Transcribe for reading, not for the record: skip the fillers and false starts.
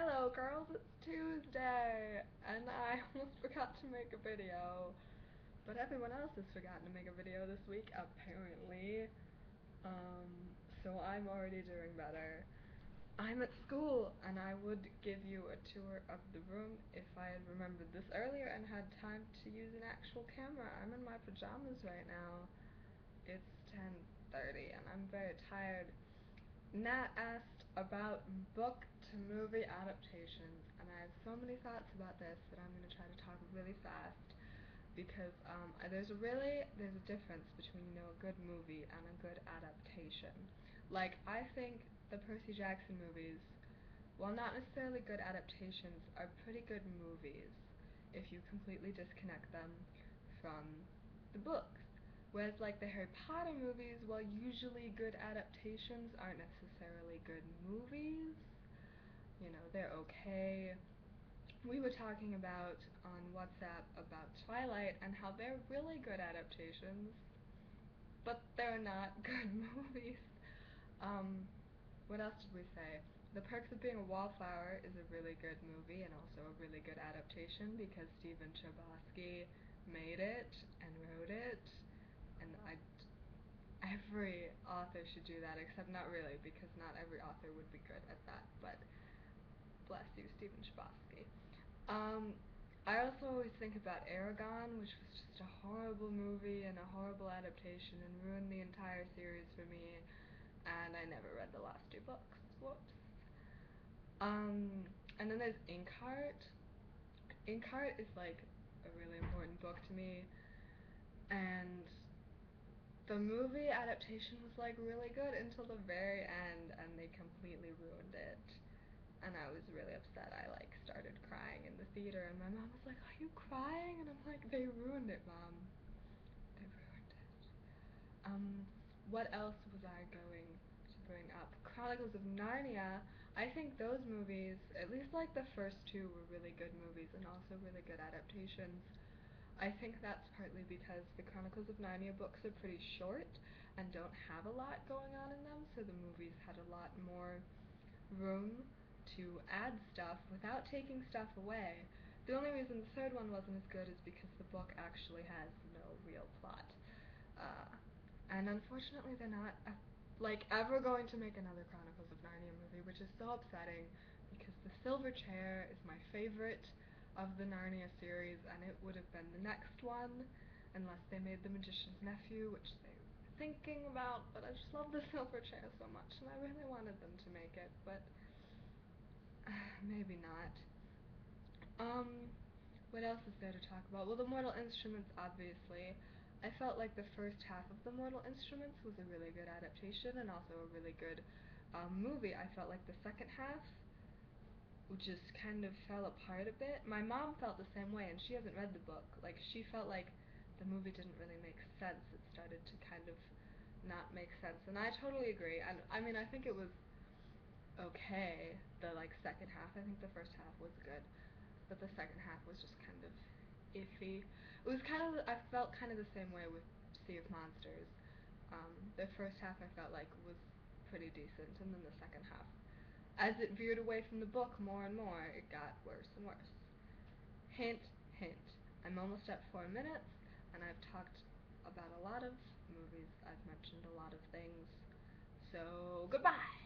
Hello girls, it's Tuesday, and I almost forgot to make a video, but everyone else has forgotten to make a video this week, apparently. So I'm already doing better. I'm at school, and I would give you a tour of the room if I had remembered this earlier and had time to use an actual camera. I'm in my pajamas right now. It's 10:30, and I'm very tired. Nat asked about book to movie adaptations, and I have so many thoughts about this that I'm going to try to talk really fast because there's a difference between a good movie and a good adaptation. Like, I think the Percy Jackson movies, while not necessarily good adaptations, are pretty good movies if you completely disconnect them from the books. Whereas, like, the Harry Potter movies, while usually good adaptations, aren't necessarily good movies. You know, they're okay. We were talking about on WhatsApp about Twilight and how they're really good adaptations, but they're not good movies. What else did we say? The Perks of Being a Wallflower is a really good movie and also a really good adaptation because Stephen Chbosky made it and wrote it, and every author should do that, except not really, because not every author would be good at that, but bless you, Stephen Chbosky. I also always think about Aragon, which was just a horrible movie and a horrible adaptation and ruined the entire series for me, and I never read the last two books. Whoops. And then there's Inkheart. Inkheart is like a really important book to me, and the movie adaptation was like really good until the very end, and they completely ruined it. And I was really upset. I like started crying in the theater, and my mom was like, "Are you crying?" And I'm like, "They ruined it, Mom. They ruined it." What else was I going to bring up? Chronicles of Narnia. I think those movies, at least like the first two, were really good movies and also really good adaptations. I think that's partly because the Chronicles of Narnia books are pretty short and don't have a lot going on in them, so the movies had a lot more room to add stuff without taking stuff away. The only reason the third one wasn't as good is because the book actually has no real plot. And unfortunately they're not ever going to make another Chronicles of Narnia movie, which is so upsetting because The Silver Chair is my favorite of the Narnia series, and it would have been the next one unless they made The Magician's Nephew, which they were thinking about, but I just love The Silver Chair so much and I really wanted them to make it, but maybe not. What else is there to talk about? Well, the Mortal Instruments, obviously. I felt like the first half of the Mortal Instruments was a really good adaptation and also a really good movie. I felt like the second half just kind of fell apart a bit. My mom felt the same way, and she hasn't read the book. Like, she felt like the movie didn't really make sense. It started to kind of not make sense, and I totally agree. And I mean, I think it was okay, the second half. I think the first half was good, but the second half was just kind of iffy. It was kind of, I felt kind of the same way with Sea of Monsters. The first half I felt like was pretty decent, and then the second half, as it veered away from the book more and more, it got worse and worse. Hint, hint. I'm almost at 4 minutes, and I've talked about a lot of movies. I've mentioned a lot of things. So, goodbye!